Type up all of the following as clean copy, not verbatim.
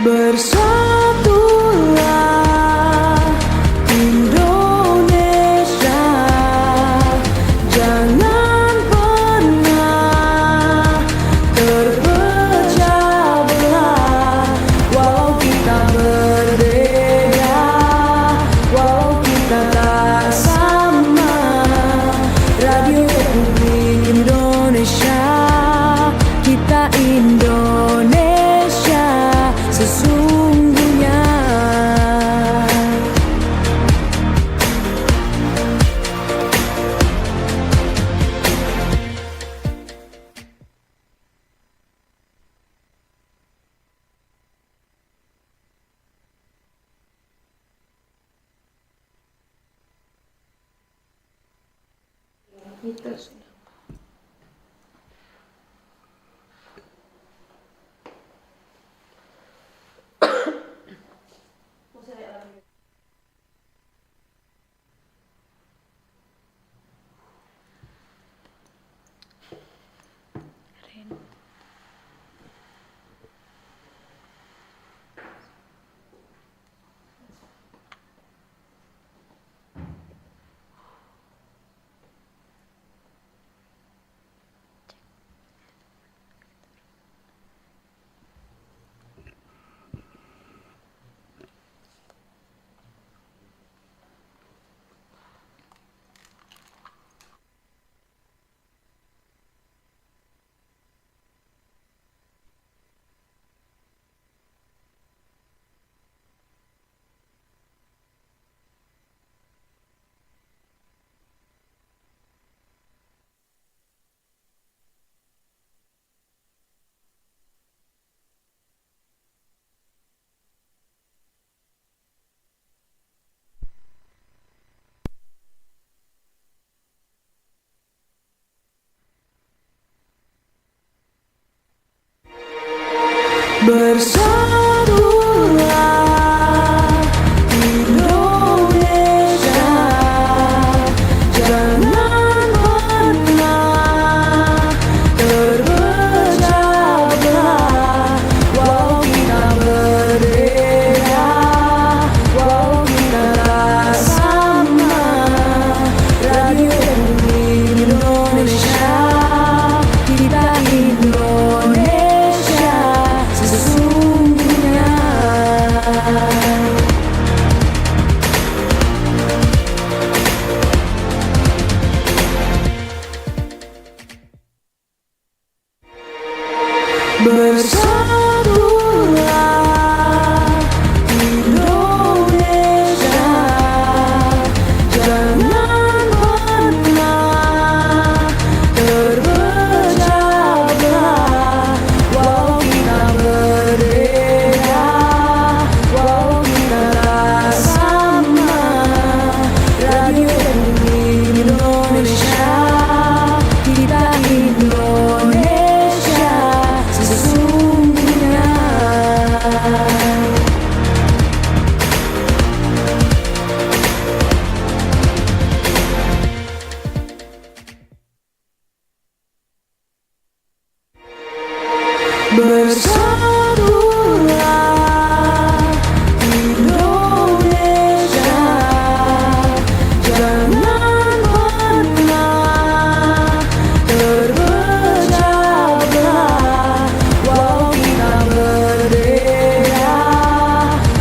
Bersatulah Indonesia, jangan pernah terpecah belah. Walau kita berbeda, walau kita tak sama, Radio Republik Indonesia, kita Indonesia sesungguhnya. Bersatulah Indonesia, jangan pernah terpecah belah. Walau kita berbeda, walau kita tak sama, Radio Republik Indonesia, kita Indonesia sesungguhnya. Bersatulah Indonesia, jangan pernah terpecah belah. Walau kita berbeda, walau kita tak sama, Radio Republik Indonesia, kita Indonesia sesungguhnya. Bersatulah Indonesia, jangan pernah terpecah belah. Walau kita berbeda,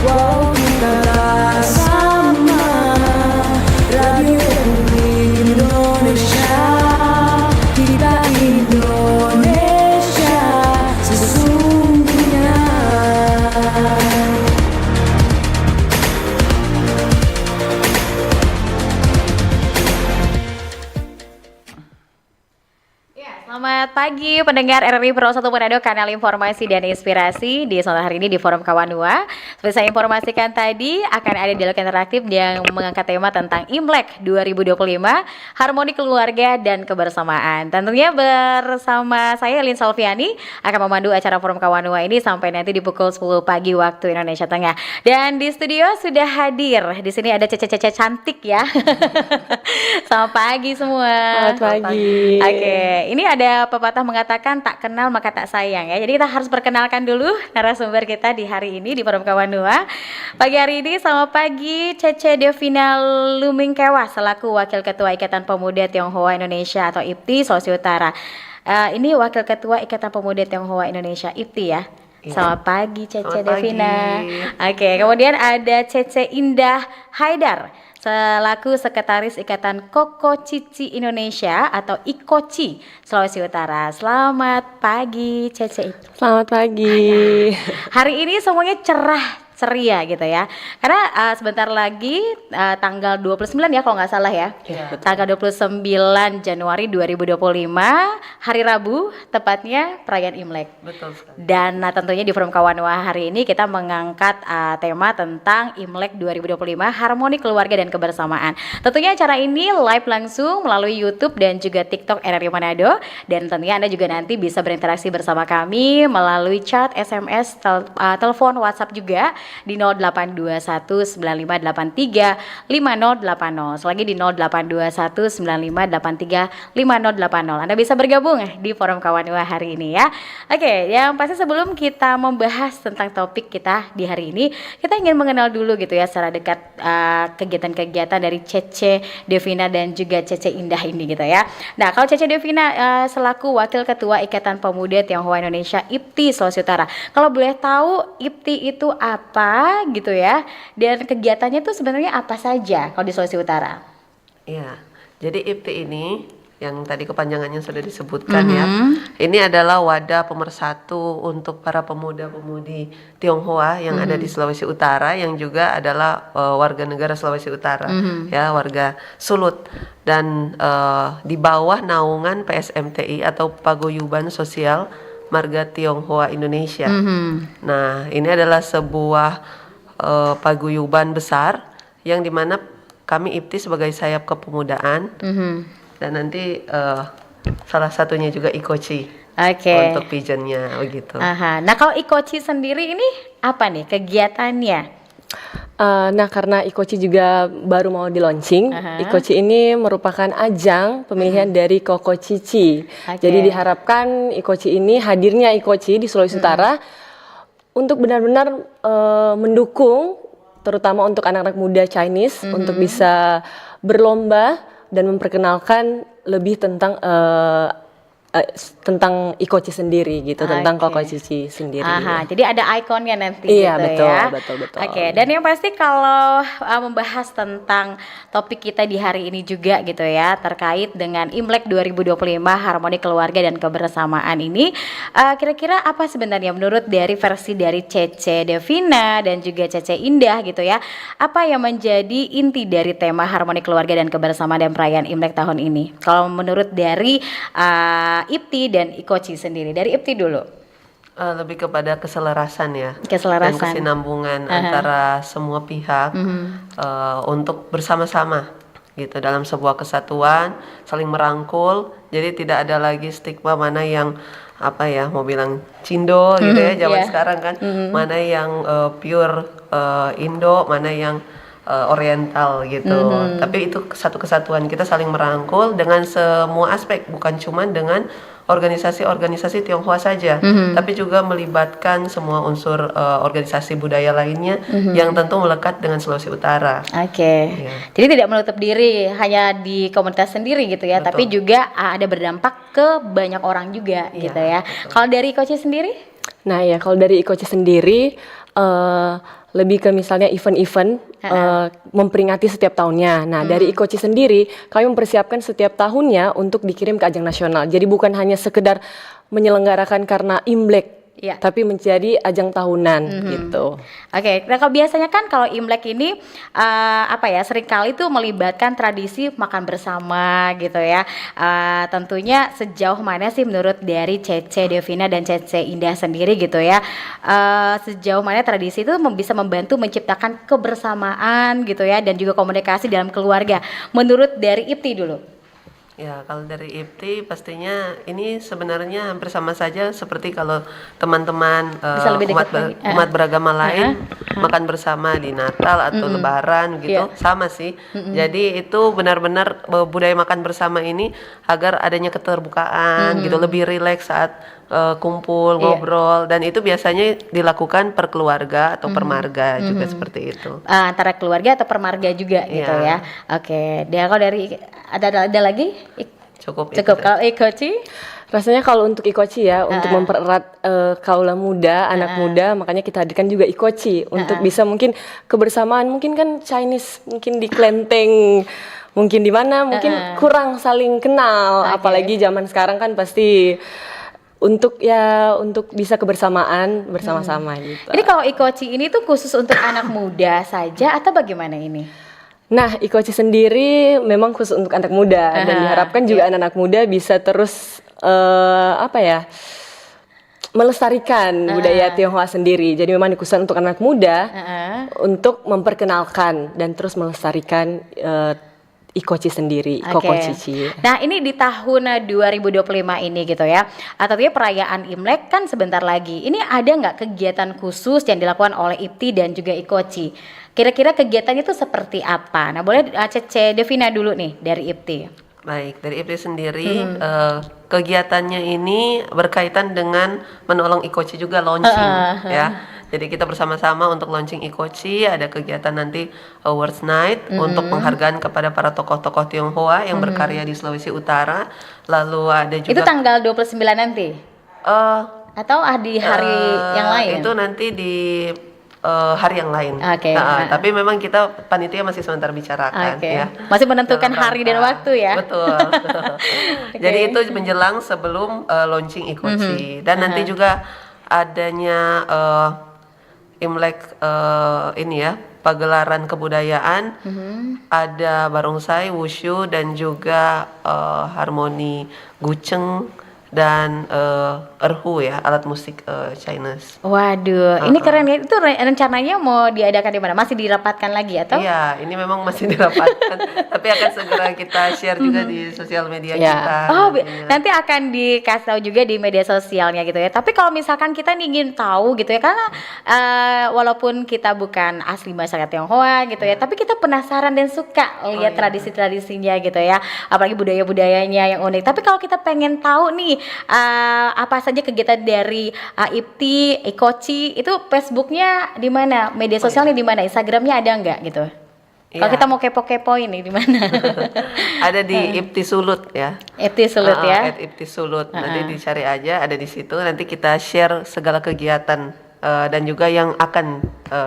walau kita tak sama, Radio Republik Indonesia, kita Indonesia sesungguhnya. Selamat pagi pendengar RRI Pro 1 Manado, kanal informasi dan inspirasi di sore hari ini di Forum Kawanua. Seperti saya informasikan tadi, akan ada dialog interaktif yang mengangkat tema tentang Imlek 2025, harmoni keluarga dan kebersamaan. Tentunya bersama saya Lin Salviani akan memandu acara Forum Kawanua ini sampai nanti di pukul 10 pagi waktu Indonesia Tengah. Dan di studio sudah hadir, di sini ada cece-cece cantik ya. Selamat pagi semua. Selamat pagi. Oke, ini ada ada pepatah mengatakan tak kenal maka tak sayang ya. Jadi kita harus perkenalkan dulu narasumber kita di hari ini di Forum Kawanua. Pagi hari ini selamat pagi Cece Devina Lumingkewa selaku Wakil Ketua Ikatan Pemuda Tionghoa Indonesia atau IPTI Sulawesi Utara. Ini Wakil Ketua Ikatan Pemuda Tionghoa Indonesia IPTI ya. Selamat pagi Cece Devina. Oke, kemudian ada Cece Indah Haidar selaku Sekretaris Ikatan Koko Cici Indonesia atau IKOCI Sulawesi Utara. Selamat pagi Cece. Selamat pagi. Hari ini semuanya cerah ceria gitu ya. Karena sebentar lagi tanggal 29 ya kalau nggak salah ya. Tanggal 29 Januari 2025 hari Rabu tepatnya perayaan Imlek. Betul sekali. Dan tentunya di Forum Kawanua hari ini kita mengangkat tema tentang Imlek 2025 harmoni keluarga dan kebersamaan. Tentunya acara ini live langsung melalui YouTube dan juga TikTok RRI Manado, dan tentunya Anda juga nanti bisa berinteraksi bersama kami melalui chat, SMS, telepon, WhatsApp juga di 082195835080. Selagi di 082195835080. Anda bisa bergabung di Forum Kawanua hari ini ya. Oke, yang pasti sebelum kita membahas tentang topik kita di hari ini, kita ingin mengenal dulu gitu ya secara dekat kegiatan-kegiatan dari Cece Devina dan juga Cece Indah ini gitu ya. Nah, kalau Cece Devina selaku Wakil Ketua Ikatan Pemuda Tionghoa Indonesia IPTI Sulawesi Utara, kalau boleh tahu IPTI itu apa gitu ya, dan kegiatannya itu sebenarnya apa saja kalau di Sulawesi Utara? Iya, jadi IPTI ini yang tadi kepanjangannya sudah disebutkan ya. Ini adalah wadah pemersatu untuk para pemuda-pemudi Tionghoa yang ada di Sulawesi Utara, yang juga adalah warga negara Sulawesi Utara, ya, warga Sulut, dan di bawah naungan PSMTI atau Paguyuban Sosial Marga Tionghoa Indonesia. Nah, ini adalah sebuah paguyuban besar yang dimana kami IPTI sebagai sayap kepemudaan, dan nanti salah satunya juga IKOCI untuk pigeonnya begitu. Nah, kalau IKOCI sendiri ini apa nih kegiatannya? Nah, karena IKOCI juga baru mau di launching, IKOCI ini merupakan ajang pemilihan dari Koko Cici. Jadi diharapkan IKOCI ini, hadirnya IKOCI di Sulawesi Utara untuk benar-benar mendukung terutama untuk anak-anak muda Chinese untuk bisa berlomba dan memperkenalkan lebih tentang IKOCI sendiri gitu, tentang Koko Cici sendiri. Jadi ada ikonnya nanti iya, gitu betul, ya. Betul. Dan yang pasti kalau membahas tentang topik kita di hari ini juga gitu ya, terkait dengan Imlek 2025 harmoni keluarga dan kebersamaan ini, kira-kira apa sebenarnya menurut dari versi dari Cece Devina dan juga Cece Indah gitu ya, apa yang menjadi inti dari tema harmoni keluarga dan kebersamaan dan perayaan Imlek tahun ini? Kalau menurut dari IPTI dan IKOCI sendiri, dari IPTI dulu. Lebih kepada keselarasan ya, keselarasan dan kesinambungan antara semua pihak untuk bersama-sama gitu dalam sebuah kesatuan, saling merangkul. Jadi tidak ada lagi stigma mana yang apa ya, mau bilang Cindo gitu ya zaman sekarang kan, mana yang pure Indo, mana yang Oriental gitu. Tapi itu satu kesatuan, kita saling merangkul dengan semua aspek, bukan cuma dengan organisasi-organisasi Tionghoa saja, tapi juga melibatkan semua unsur organisasi budaya lainnya yang tentu melekat dengan Sulawesi Utara. Jadi tidak menutup diri hanya di komunitas sendiri gitu ya. Betul. Tapi juga ada berdampak ke banyak orang juga gitu ya. Kalau dari IKOCI sendiri? Nah ya, kalau dari IKOCI sendiri lebih ke misalnya event-event memperingati setiap tahunnya. Nah, dari IKOCI sendiri kami mempersiapkan setiap tahunnya untuk dikirim ke ajang nasional. Jadi bukan hanya sekedar menyelenggarakan karena Imlek, tapi menjadi ajang tahunan gitu. Nah kalau biasanya kan kalau Imlek ini seringkali tuh melibatkan tradisi makan bersama gitu ya. Tentunya sejauh mana sih menurut dari Cece Devina dan Cece Indah sendiri gitu ya, sejauh mana tradisi itu bisa membantu menciptakan kebersamaan gitu ya, dan juga komunikasi dalam keluarga menurut dari IPTI dulu? Ya, kalau dari IPTI pastinya ini sebenarnya hampir sama saja seperti kalau teman-teman Bisa lebih dekat lagi. umat beragama lain makan bersama di Natal atau Lebaran gitu, Iya. sama sih. Jadi itu benar-benar budaya makan bersama ini agar adanya keterbukaan gitu, lebih rileks saat kumpul, ngobrol, dan itu biasanya dilakukan per keluarga atau per marga juga seperti itu. Antara keluarga atau permarga juga gitu ya. Oke, dia kalau dari ada lagi? Cukup itu Cukup. saja. Kalau Ikoci? Rasanya kalau untuk Ikoci ya, untuk mempererat kaula muda, anak muda, makanya kita hadirkan juga Ikoci untuk bisa mungkin kebersamaan, mungkin kan Chinese mungkin di kelenteng, mungkin di mana mungkin kurang saling kenal, apalagi zaman sekarang kan pasti untuk bisa kebersamaan bersama-sama gitu. Ini kalau Ikoci ini tuh khusus untuk anak muda saja atau bagaimana ini? Nah, Ikoci sendiri memang khusus untuk anak muda dan diharapkan juga anak-anak muda bisa terus melestarikan budaya Tionghoa sendiri. Jadi memang dikhususkan untuk anak muda untuk memperkenalkan dan terus melestarikan Ikoci sendiri, Koko Cici. Nah, ini di tahun 2025 ini gitu ya. Tentunya perayaan Imlek kan sebentar lagi. Ini ada nggak kegiatan khusus yang dilakukan oleh IPTI dan juga Ikoci? Kira-kira kegiatan itu seperti apa? Nah, boleh Cece Devina dulu nih dari IPTI. Baik, dari IPTI sendiri kegiatannya ini berkaitan dengan menolong Ikoci juga launching ya. Jadi kita bersama-sama untuk launching Ikoci, ada kegiatan nanti Awards Night untuk penghargaan kepada para tokoh-tokoh Tionghoa yang berkarya di Sulawesi Utara. Lalu ada juga Itu tanggal 29 nanti? Atau di hari yang lain? Itu nanti di hari yang lain. Oke. Tapi memang kita panitia masih sebentar bicarakan Oke. ya. Masih menentukan Dalam hari dan rangka. waktu ya? Betul. Jadi itu menjelang sebelum launching Ikoci. Dan nanti juga adanya Imlek ini ya, pagelaran kebudayaan, ada barongsai, wushu, dan juga harmoni guceng dan erhu ya, alat musik Chinese. Waduh, ini keren ya. Itu rencananya mau diadakan di mana? Masih dirapatkan lagi atau? Iya, ini memang masih dirapatkan, tapi akan segera kita share juga di sosial media Ya. kita. Oh, nantinya. nanti akan dikasih tahu juga di media sosialnya gitu ya. Tapi kalau misalkan kita nih ingin tahu gitu ya, karena walaupun kita bukan asli masyarakat Tionghoa gitu ya, tapi kita penasaran dan suka lihat tradisi-tradisinya gitu ya, apalagi budaya-budayanya yang unik. Tapi kalau kita pengen tahu nih apa saja kegiatan dari IPTI, Ikoci, itu Facebooknya di mana? Media sosialnya di mana? Instagramnya ada nggak gitu? Kalau Iya. kita mau kepo-kepo ini di mana? Ada di IPTI Sulut ya. IPTI Sulut ya. IPTI Sulut. Nanti dicari aja, ada di situ. Nanti kita share segala kegiatan dan juga yang akan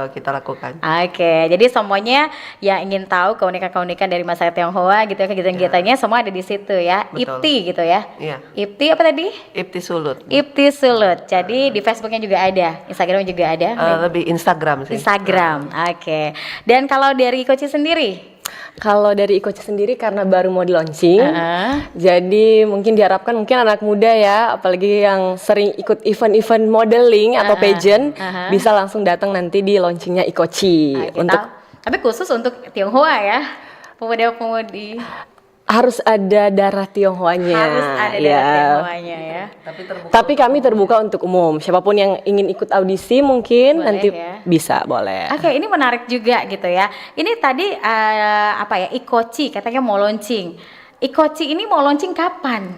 kita lakukan. Oke, jadi semuanya yang ingin tahu keunikan-keunikan dari masyarakat Tionghoa gitu ya, kegiatan-kegiatannya semua ada di situ ya. Betul. IPTI gitu ya. Iya. IPTI apa tadi? IPTI Sulut. IPTI Sulut. Jadi di Facebooknya juga ada, Instagramnya juga ada. Lebih Instagram sih. Instagram, oke. Dan kalau dari Ikoci sendiri? Kalau dari Ikoci sendiri karena baru mau di launching, jadi mungkin diharapkan mungkin anak muda ya, apalagi yang sering ikut event-event modeling atau pageant, bisa langsung datang nanti di launchingnya Ikoci. Untuk Tapi khusus untuk Tionghoa ya, pemuda-pemudi. harus ada darah Tionghoanya. Harus ada dari ya. Tionghoanya ya. Tapi Tapi kami terbuka untuk umum. Siapapun yang ingin ikut audisi mungkin Boleh nanti ya. bisa, boleh. Oke, ini menarik juga gitu ya. Ini tadi Ikoci katanya mau launching. Ikoci ini mau launching kapan?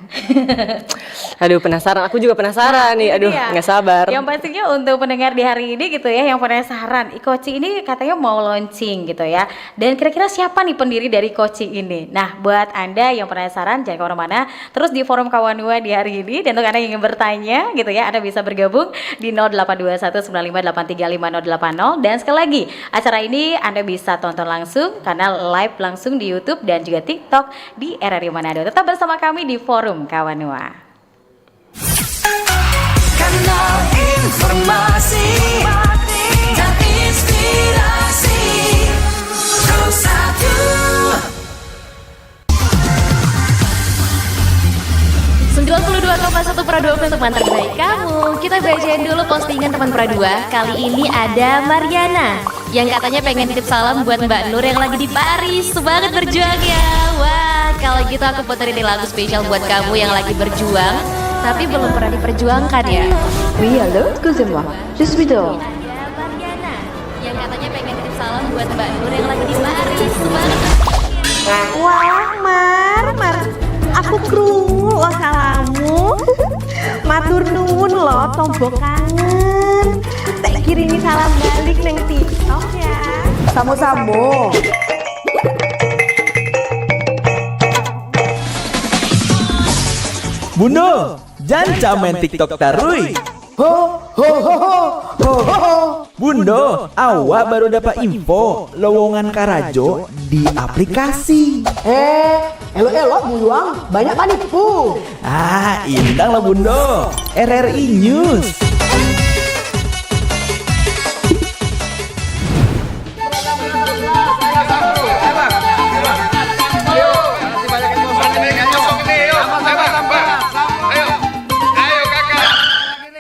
Aduh, penasaran. Aku juga penasaran nih. Ini Aduh, dia. nggak sabar. Yang pastinya untuk pendengar di hari ini gitu ya, yang penasaran, Ikoci ini katanya mau launching gitu ya. Dan kira-kira siapa nih pendiri dari Ikoci ini? Nah, buat Anda yang penasaran, jangan kemana-mana. Terus di forum Kawanua di hari ini, dan untuk Anda yang ingin bertanya gitu ya, Anda bisa bergabung di 082195835080. Dan sekali lagi, acara ini Anda bisa tonton langsung karena live langsung di YouTube dan juga TikTok di RRI Manado. Tetap bersama kami di forum Kawanua. Kanal informasi dan inspirasi Satu. 92,1 Pro 2 untuk teman terbaik kamu. Kita bacain dulu postingan teman Pro 2. Kali ini ada Mariana yang katanya pengen titip salam buat Mbak Nur yang lagi di Paris. Semangat berjuang ya. Wah, kalau gitu aku puterin nih lagu spesial buat kamu yang lagi berjuang tapi belum pernah diperjuangkan ya. Oui, allô, excusez-moi. Je suis dehors. Ada Mariana yang katanya pengen titip salam buat Mbak Nur yang lagi di Paris. Wah, Mar, aku krungu lo salamu. Matur nuwun lo, tombok kangen. Tak kirimi salam balik neng TikTok ya. Samu-samu. Bundo, jangan main TikTok tarui. Bundo, awak baru dapat info lowongan Karajo di aplikasi. Elok-elok buluang, banyak panipu. Indang lah Bundo. RRI News.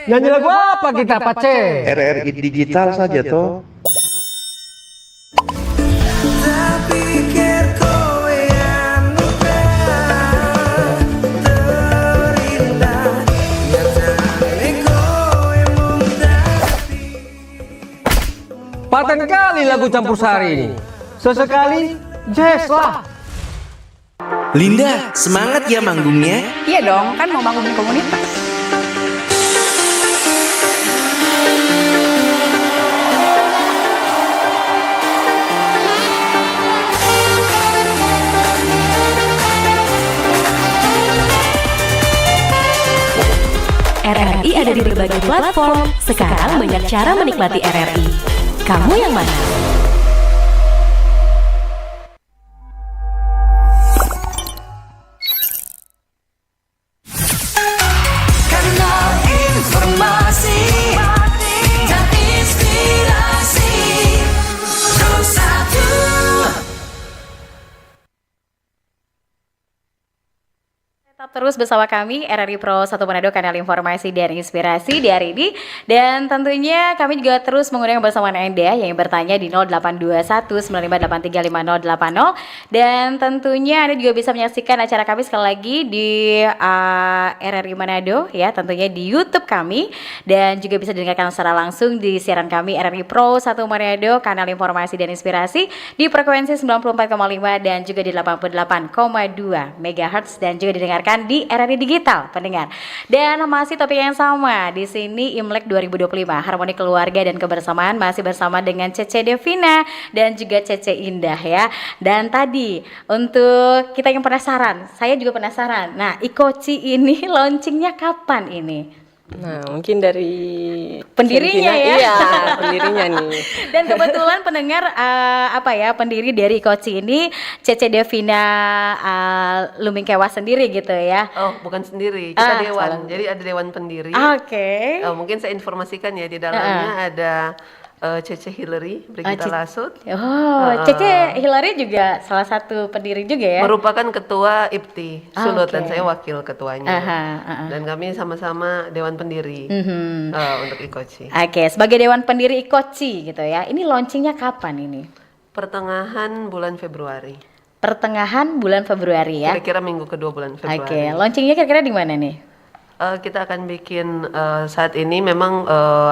Nyanyi lagu apa kita, Pace? RRI digital saja toh. Paten kali lagu campur sari ini. Sesekali jazz lah. Linda, semangat ya manggungnya. Iya dong, kan mau bangun komunitas. RRI ada di berbagai platform. Sekarang banyak cara menikmati RRI. Kamu yang mana? Kanal informasi dan inspirasi 1. Tetap terus bersama kami RRI Pro 1 Manado, kanal informasi dan inspirasi di hari ini. Dan tentunya kami juga terus mengundang bersama Anda yang bertanya di 082195835080. Dan tentunya Anda juga bisa menyaksikan acara kami sekali lagi di RRI Manado ya, tentunya di YouTube kami, dan juga bisa didengarkan secara langsung di siaran kami RRI Pro 1 Manado, kanal informasi dan inspirasi di frekuensi 94,5 dan juga di 88,2 MHz, dan juga didengarkan di RRI Digital pendengar. Dan masih topik yang sama di sini, Imlek 2025, harmoni keluarga dan kebersamaan, masih bersama dengan Cece Devina dan juga Cece Indah ya. Dan tadi untuk kita yang penasaran, saya juga penasaran. Nah, Ikochi ini launchingnya kapan ini? Nah, mungkin dari Pendirinya Servina, ya? Iya, pendirinya nih. Dan kebetulan pendengar pendiri dari Ikochi ini Cece Devina Lumingkewa sendiri gitu ya. Oh, bukan sendiri, kita dewan. Jadi ada dewan pendiri. Oke. Mungkin saya informasikan ya, di dalamnya ada Cece Hillary, Brigita Lasut. Cece Hillary juga salah satu pendiri juga ya. Merupakan ketua IPTI Sulut dan Oke. saya wakil ketuanya. Dan kami sama-sama dewan pendiri untuk Ikochi. Oke, sebagai dewan pendiri Ikochi gitu ya. Ini launchingnya kapan ini? Pertengahan bulan Februari. Pertengahan bulan Februari ya. Kira-kira minggu kedua bulan Februari. Oke, launchingnya kira-kira di mana nih? Kita akan bikin saat ini memang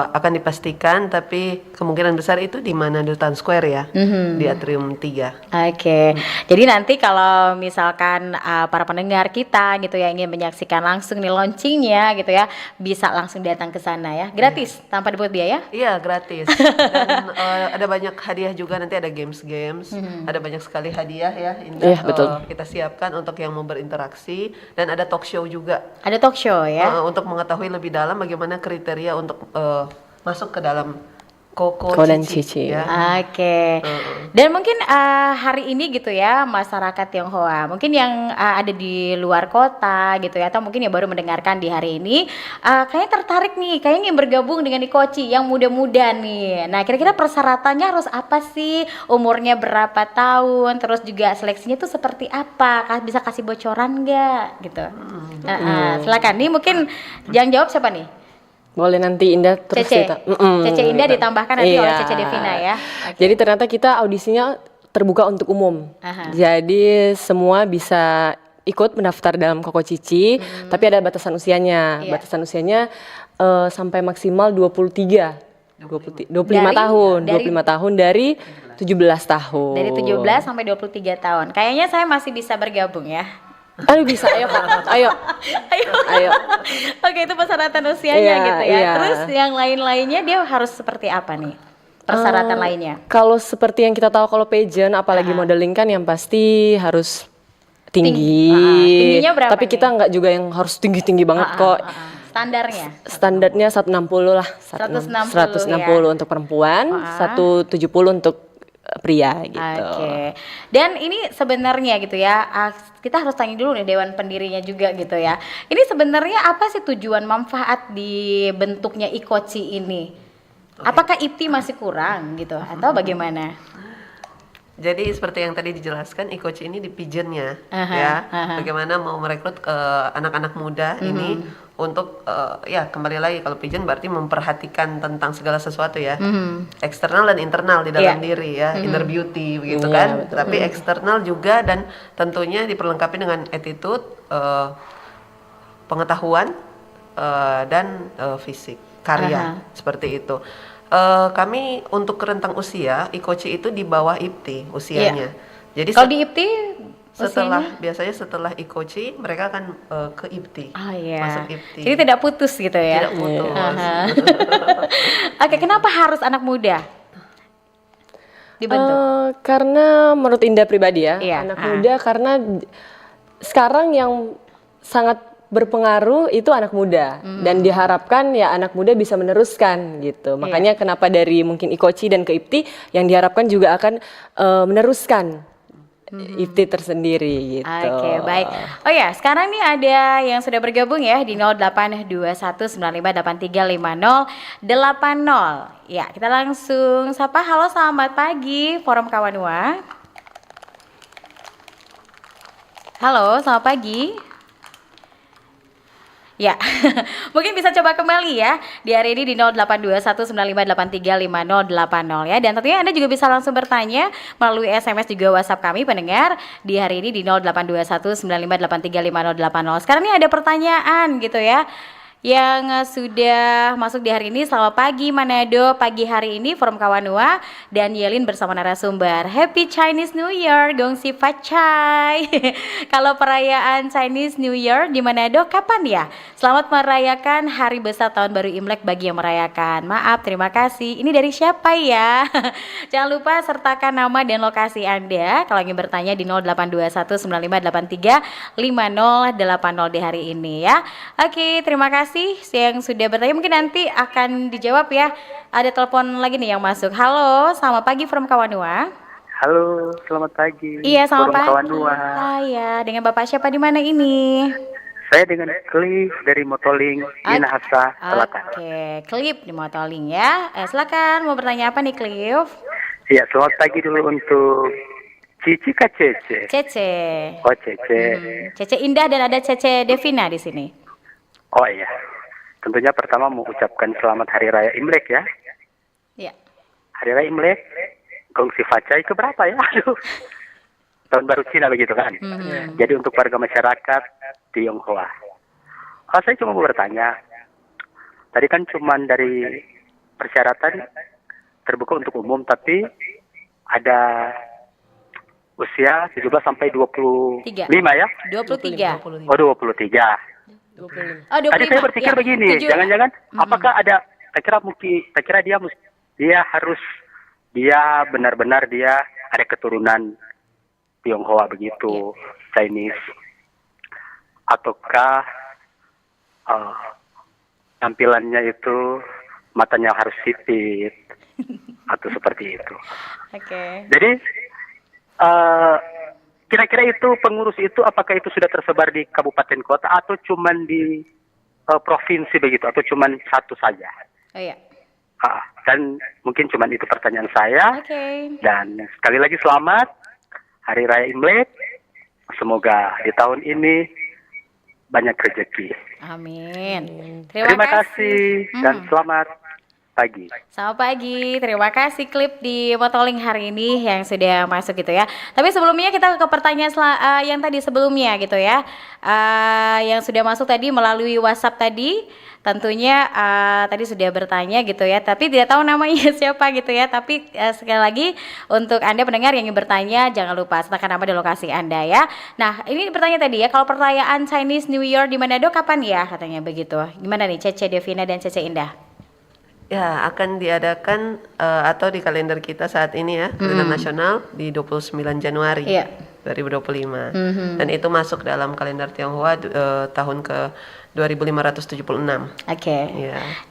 akan dipastikan, tapi kemungkinan besar itu di Manado Town Square ya, di Atrium 3. Oke, jadi nanti kalau misalkan para pendengar kita gitu ya ingin menyaksikan langsung nih launchingnya gitu ya, bisa langsung datang ke sana ya, gratis tanpa dipungut biaya? Iya, gratis. Dan ada banyak hadiah juga, nanti ada games, ada banyak sekali hadiah ya. Indah, Iya, betul. Kita siapkan untuk yang mau berinteraksi, dan ada talk show juga. Ada talk show ya? Untuk mengetahui lebih dalam bagaimana kriteria untuk masuk ke dalam Koko dan Cici Cici. ya. Oke. Dan mungkin hari ini gitu ya, masyarakat Tionghoa mungkin yang ada di luar kota gitu ya, atau mungkin yang baru mendengarkan di hari ini, kayaknya tertarik nih, kayaknya ingin bergabung dengan Ikochi yang muda-muda nih. Nah, kira-kira persyaratannya harus apa sih? Umurnya berapa tahun? Terus juga seleksinya tuh seperti apa? Bisa kasih bocoran nggak gitu? Silakan. Nih mungkin yang jawab siapa nih? Boleh nanti Indah terus Cece. cerita. Cece Indah ditambahkan nanti oleh Cece Devina ya. Oke. Jadi ternyata kita audisinya terbuka untuk umum. Aha. Jadi semua bisa ikut mendaftar dalam Koko Cici, tapi ada batasan usianya. Iya. Batasan usianya sampai maksimal 25 tahun. Dari- 25 tahun dari 17 tahun. Dari 17 sampai 23 tahun. Kayaknya saya masih bisa bergabung ya. Aduh bisa, ayo Kak. Ayo. Ayo. Oke, itu persyaratan usianya Iya, gitu ya. iya. Terus yang lain-lainnya dia harus seperti apa nih? Persyaratan lainnya. Kalau seperti yang kita tahu kalau pageant apalagi modeling kan yang pasti harus tinggi. Tingginya berapa Tapi nih? kita nggak juga yang harus tinggi-tinggi banget kok. Standarnya. Standarnya 160 lah. 160 untuk perempuan, 170 untuk pria gitu. Oke. Dan ini sebenarnya gitu ya, kita harus tanya dulu nih dewan pendirinya juga gitu ya. Ini sebenarnya apa sih tujuan manfaat dibentuknya Ikoci ini? Apakah IPTI masih kurang gitu atau bagaimana? Jadi seperti yang tadi dijelaskan, Ikoci ini di pigeonnya, Aha, ya, aha. bagaimana mau merekrut anak-anak muda ini untuk ya kembali lagi kalau pigeon berarti memperhatikan tentang segala sesuatu ya, eksternal dan internal di dalam Iya. diri ya, inner beauty begitu Iya, kan, betul. tapi eksternal juga dan tentunya diperlengkapi dengan attitude, pengetahuan dan fisik karya seperti itu. Kami untuk rentang usia Ikoci itu di bawah IPTI usianya. Jadi Kalau di IPTI biasanya setelah Ikoci mereka akan ke IPTI. Oh iya. Masuk IPTI. Jadi tidak putus gitu ya. Tidak putus. Oke, kenapa harus anak muda dibentuk? Karena menurut Indah pribadi ya, Iya, anak muda karena sekarang yang sangat berpengaruh itu anak muda dan diharapkan ya anak muda bisa meneruskan gitu. Makanya kenapa dari mungkin Ikoci dan ke IPTI yang diharapkan juga akan meneruskan IPTI tersendiri gitu. Oke, baik. Oh ya, sekarang nih ada yang sudah bergabung ya di 082195835080. Ya, kita langsung sapa. Halo, selamat pagi Forum Kawanua. Halo, selamat pagi. Ya, mungkin bisa coba kembali ya di hari ini di 082195835080 ya. Dan tentunya Anda juga bisa langsung bertanya melalui SMS juga WhatsApp kami pendengar di hari ini di 082195835080. Sekarang ini ada pertanyaan gitu ya yang sudah masuk di hari ini. Selamat pagi Manado, pagi hari ini Forum Kawanua dan Yelin bersama narasumber. Happy Chinese New Year, gongsi facai. Kalau perayaan Chinese New Year di Manado kapan ya? Selamat merayakan hari besar tahun baru Imlek bagi yang merayakan. Maaf, terima kasih. Ini dari siapa ya? Jangan lupa sertakan nama dan lokasi Anda kalau ingin bertanya di 082195835080 di hari ini ya. Oke, terima kasih yang sudah bertanya. Mungkin nanti akan dijawab ya. Ada telepon lagi nih yang masuk. Halo, selamat pagi From Kawanua. Halo, selamat pagi. Iya, selamat Forum pagi. Kawanua. Saya dengan Bapak siapa di mana ini? Saya dengan Cliff dari Motoling, Minahasa, Selatan. Oke, Cliff di Motoling ya. Silakan mau bertanya apa nih Cliff? Iya, selamat pagi dulu untuk Cici Kak Cece. Cece. Oh, Cece. Cece Indah dan ada Cece Devina di sini. Oh iya. Tentunya pertama mau ucapkan selamat Hari Raya Imlek ya. Iya. Hari Raya Imlek, gongsi facai ke berapa ya? Aduh. Tahun baru Cina begitu kan. Jadi untuk warga masyarakat Tionghoa. Saya cuma mau bertanya. Tadi kan cuma dari persyaratan terbuka untuk umum, tapi ada usia 17 sampai 25 ya? 23. Oh, 23. Oh, 25. Tadi saya berpikir Ya, begini, jangan-jangan apakah ada, saya kira dia benar-benar dia ada keturunan Tionghoa begitu, Chinese, ataukah tampilannya itu matanya harus sipit atau seperti itu. Oke. Jadi kira-kira itu pengurus itu apakah itu sudah tersebar di kabupaten kota atau cuman di provinsi begitu atau cuman satu saja? Oh iya. Dan mungkin cuman itu pertanyaan saya. Oke. Dan sekali lagi selamat Hari Raya Imlek. Semoga di tahun ini banyak rezeki. Amin. Terima kasih dan selamat pagi. Selamat pagi, terima kasih klip di Motoling hari ini yang sudah masuk gitu ya. Tapi sebelumnya kita ke pertanyaan yang tadi sebelumnya gitu ya. Yang sudah masuk tadi melalui WhatsApp tadi. Tentunya tadi sudah bertanya gitu ya, tapi tidak tahu namanya siapa gitu ya. Tapi sekali lagi untuk Anda pendengar yang ingin bertanya, jangan lupa sertakan nama dan lokasi Anda ya. Nah, ini bertanya tadi ya, kalau perayaan Chinese New Year di Manado kapan ya katanya begitu. Gimana nih Cece Devina dan Cece Indah? Ya, akan diadakan atau di kalender kita saat ini ya, kalender nasional di 29 Januari 2025. Dan itu masuk dalam kalender Tionghoa tahun ke 2576. Oke.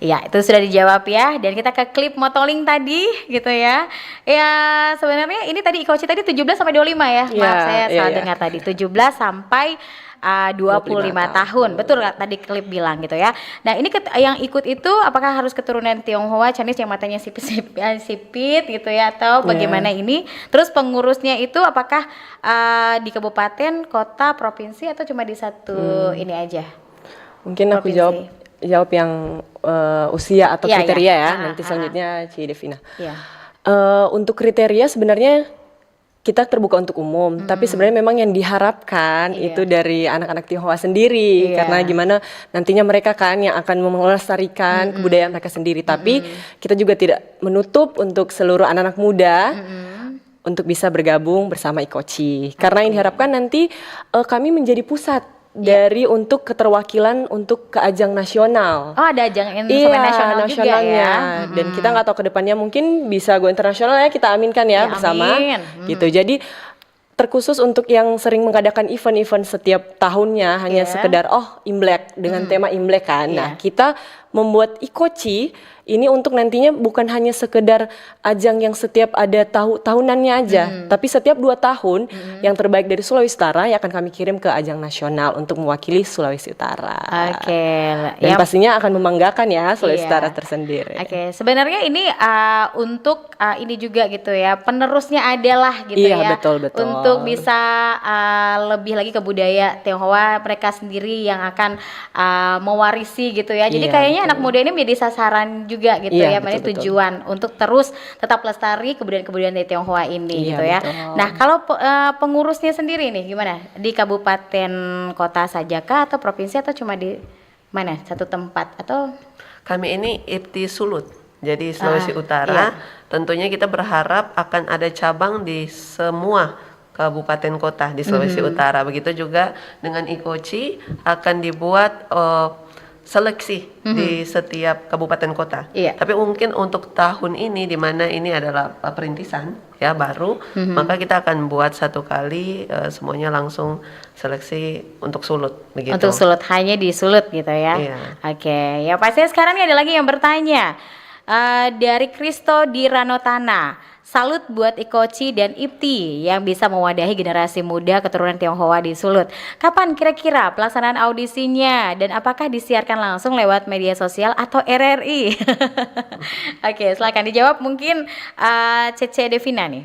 Ya, itu sudah dijawab ya. Dan kita ke klip Motoling tadi gitu ya. Ya, sebenarnya ini tadi Ikochi tadi 17 sampai 25 ya. Maaf saya salah dengar tadi. 17 sampai 25 tahun. Betul tadi klip bilang gitu ya. Nah, ini yang ikut itu apakah harus keturunan Tionghoa Chinese yang matanya sipit gitu ya, atau bagaimana ini? Terus pengurusnya itu apakah di kabupaten, kota, provinsi, atau cuma di satu ini aja? Mungkin aku jawab yang usia atau kriteria ya. Nanti selanjutnya Ci Devina. Untuk kriteria sebenarnya kita terbuka untuk umum, tapi sebenarnya memang yang diharapkan itu dari anak-anak Tionghoa sendiri, karena gimana nantinya mereka kan yang akan melestarikan kebudayaan mereka sendiri. Tapi kita juga tidak menutup untuk seluruh anak-anak muda untuk bisa bergabung bersama Ikochi, karena yang diharapkan nanti kami menjadi pusat dari untuk keterwakilan untuk ke ajang nasional. Oh, ada ajang nasional juga ya. Dan kita nggak tahu ke depannya mungkin bisa go internasional ya, kita aminkan ya bersama. Gitu. Jadi terkhusus untuk yang sering mengadakan event-event setiap tahunnya hanya sekedar Imlek dengan tema Imlek kan. Nah, kita membuat Ikochi ini untuk nantinya bukan hanya sekedar ajang yang setiap ada tahunannya aja, tapi setiap 2 tahun yang terbaik dari Sulawesi Utara yang akan kami kirim ke ajang nasional untuk mewakili Sulawesi Utara. Dan pastinya akan membanggakan ya Sulawesi Utara tersendiri. Sebenarnya ini untuk ini juga gitu ya, penerusnya adalah gitu ya. Betul. Untuk bisa lebih lagi ke budaya Tionghoa mereka sendiri yang akan mewarisi gitu ya. Jadi kayaknya anak muda ini menjadi sasaran juga gitu ya, tujuan untuk terus tetap lestari kebudayaan dari Tionghoa ini gitu ya. Nah, kalau pengurusnya sendiri nih gimana? Di kabupaten kota saja kah atau provinsi atau cuma di mana? Satu tempat atau? Kami ini IPTI Sulut. Jadi Sulawesi Utara, tentunya kita berharap akan ada cabang di semua kabupaten kota di Sulawesi Utara. Begitu juga dengan Ikochi akan dibuat seleksi di setiap kabupaten kota. Tapi mungkin untuk tahun ini di mana ini adalah perintisan ya baru, maka kita akan buat satu kali semuanya langsung seleksi untuk Sulut begitu. Untuk Sulut, hanya di Sulut gitu ya. Ya pastinya sekarang nih ada lagi yang bertanya dari Kristo di Ranotana. Salut buat Ikochi dan IPTI yang bisa mewadahi generasi muda keturunan Tionghoa di Sulut. Kapan kira-kira pelaksanaan audisinya dan apakah disiarkan langsung lewat media sosial atau RRI? Silakan dijawab mungkin Cece Devina nih.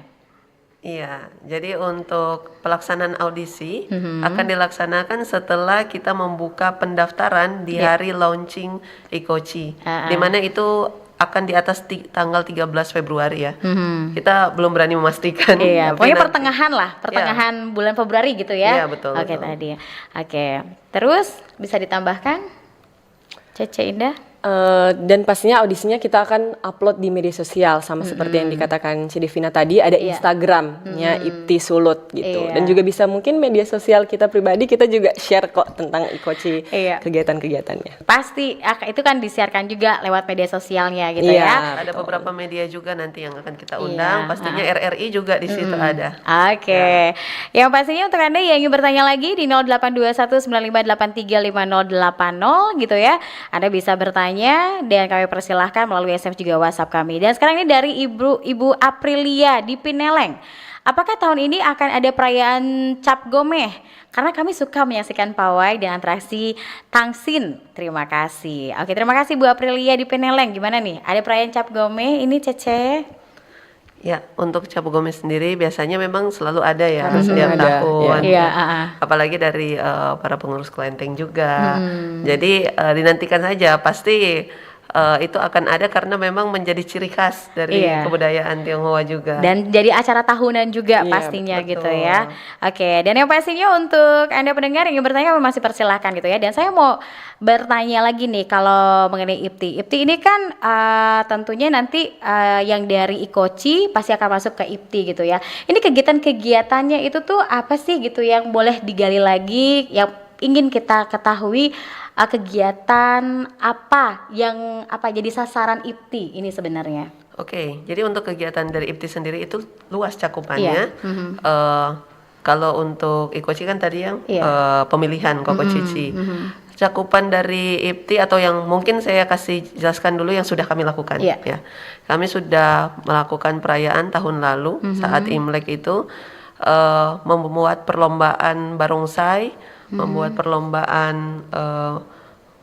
Iya, jadi untuk pelaksanaan audisi akan dilaksanakan setelah kita membuka pendaftaran di hari launching Ikochi, di mana itu akan di atas tanggal 13 Februari ya. Kita belum berani memastikan. Pokoknya pertengahan bulan Februari gitu ya. Iya, betul. Tadi. Terus bisa ditambahkan Cece Indah? Dan pastinya audisinya kita akan upload di media sosial sama seperti yang dikatakan Ci Devina tadi, ada Instagramnya IPTI Sulut gitu. Dan juga bisa mungkin media sosial kita pribadi kita juga share kok tentang Ikochi kegiatan-kegiatannya. Pasti itu kan disiarkan juga lewat media sosialnya gitu ya. Ada beberapa media juga nanti yang akan kita undang, pastinya RRI juga di situ ada. Yang pastinya untuk Anda yang ingin bertanya lagi di 082195835080 gitu ya. Anda bisa bertanya dan kami persilahkan melalui SMS juga WhatsApp kami. Dan sekarang ini dari Ibu Aprilia di Pineleng. Apakah tahun ini akan ada perayaan Cap Gomeh? Karena kami suka menyaksikan pawai dan atraksi Tangsin. Terima kasih. Terima kasih Bu Aprilia di Pineleng. Gimana nih? Ada perayaan Cap Gomeh ini Cece? Ya, untuk Cap Gomeh sendiri biasanya memang selalu ada ya setiap tahun. Apalagi dari para pengurus kelenteng juga. Jadi dinantikan saja, pasti itu akan ada karena memang menjadi ciri khas dari Iya. kebudayaan Tionghoa juga. Dan jadi acara tahunan juga Iya, pastinya betul. gitu ya. Oke, dan yang pastinya untuk Anda pendengar yang ingin bertanya masih persilahkan gitu ya. Dan saya mau bertanya lagi nih kalau mengenai IPTI. IPTI ini kan tentunya nanti yang dari Ikoci pasti akan masuk ke IPTI gitu ya. Ini kegiatan-kegiatannya itu tuh apa sih gitu yang boleh digali lagi, yang ingin kita ketahui kegiatan apa yang jadi sasaran IPTI ini sebenarnya? Oke, jadi untuk kegiatan dari IPTI sendiri itu luas Iya. cakupannya. Kalau untuk Ikoci kan tadi yang Iya. pemilihan Kokocici. Cakupan dari IPTI atau yang mungkin saya kasih jelaskan dulu yang sudah kami lakukan. Iya. Ya, kami sudah melakukan perayaan tahun lalu saat Imlek itu membuat perlombaan barongsai, membuat perlombaan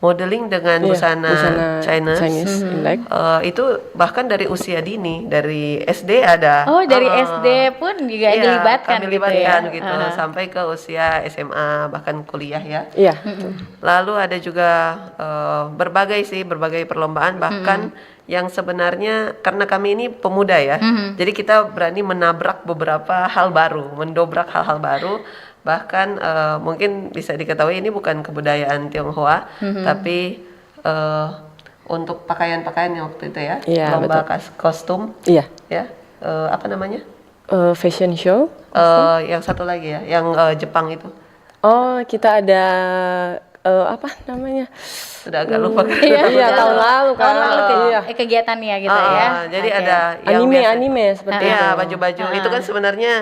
modeling dengan busana Chinese. Imlek. Itu bahkan dari usia dini, dari SD ada. Oh, dari SD pun juga Iya, dilibatkan kami gitu libatkan ya. gitu, sampai ke usia SMA bahkan kuliah ya. Iya. Lalu ada juga berbagai perlombaan bahkan yang sebenarnya karena kami ini pemuda ya, jadi kita berani menabrak beberapa hal baru, mendobrak hal-hal baru. Bahkan mungkin bisa diketahui ini bukan kebudayaan Tionghoa, tapi untuk pakaian-pakaian yang waktu itu ya, Iya, lomba betul. kostum, Iya. ya, apa namanya? Fashion show. Yang satu lagi ya, yang Jepang itu. Oh, kita ada apa namanya? Sudah agak lupa. Iya, tahun lalu kan. Tahun lalu Iya. kegiatannya gitu ya. Jadi Oke. ada yang biasa- Anime seperti itu. Iya, baju-baju itu kan sebenarnya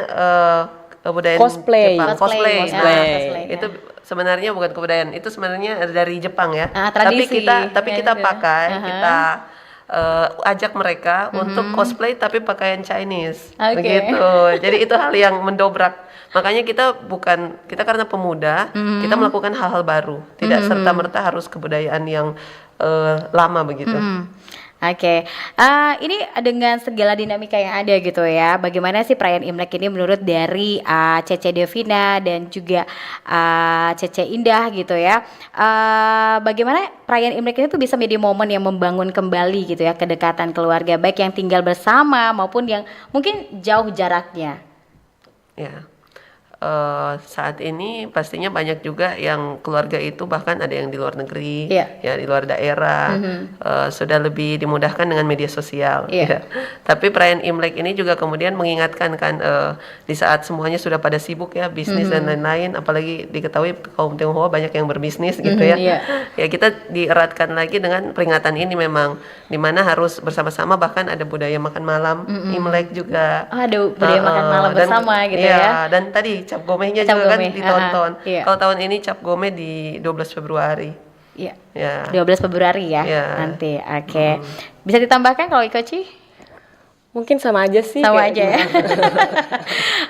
kebudayaan Cosplay. Jepang. Cosplay. Nah, Ya. itu sebenarnya bukan kebudayaan, itu sebenarnya dari Jepang ya. Tradisi. Tapi kita Ya, pakai, gitu. kita ajak mereka untuk cosplay tapi pakaian Chinese, Oke. begitu. Jadi itu hal yang mendobrak. Makanya kita karena pemuda, kita melakukan hal-hal baru, tidak serta-merta harus kebudayaan yang lama begitu. Oke, ini dengan segala dinamika yang ada gitu ya, bagaimana sih perayaan Imlek ini menurut dari Cece Devina dan juga Cece Indah gitu ya, bagaimana perayaan Imlek ini tuh bisa menjadi momen yang membangun kembali gitu ya kedekatan keluarga, baik yang tinggal bersama maupun yang mungkin jauh jaraknya. Ya, saat ini pastinya banyak juga yang keluarga itu bahkan ada yang di luar negeri, Iya. ya di luar daerah, sudah lebih dimudahkan dengan media sosial. Iya. Ya. Tapi perayaan Imlek ini juga kemudian mengingatkan kan di saat semuanya sudah pada sibuk ya bisnis dan lain-lain, apalagi diketahui kaum Tionghoa banyak yang berbisnis gitu ya. Iya. Ya kita dieratkan lagi dengan peringatan ini memang, dimana harus bersama-sama, bahkan ada budaya makan malam Imlek juga. Oh, ada budaya makan malam Dan- bersama gitu iya, ya. Dan tadi cap gomehnya Cap juga kan gomeh, ditonton. iya. Kalau tahun ini cap gomeh di 12 Februari. Iya. Ya. 12 Februari ya Iya. nanti. Oke. Bisa ditambahkan kalau Ikoci? Mungkin sama aja sih. Sama kayak aja ya.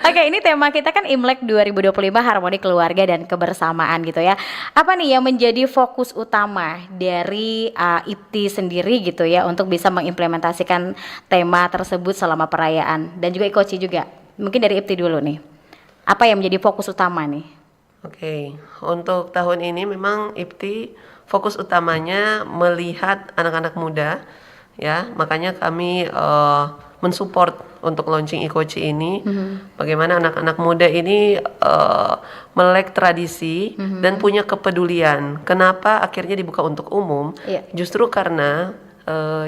Oke, ini tema kita kan Imlek 2025, harmoni keluarga dan kebersamaan gitu ya. Apa nih yang menjadi fokus utama dari IPTI sendiri gitu ya untuk bisa mengimplementasikan tema tersebut selama perayaan, dan juga Ikoci juga. Mungkin dari IPTI dulu nih. Apa yang menjadi fokus utama nih? Oke, untuk tahun ini memang IPTI fokus utamanya melihat anak-anak muda, ya. Makanya kami mensupport untuk launching Ikoci ini. Bagaimana anak-anak muda ini melek tradisi dan punya kepedulian. Kenapa akhirnya dibuka untuk umum? Iya. Justru karena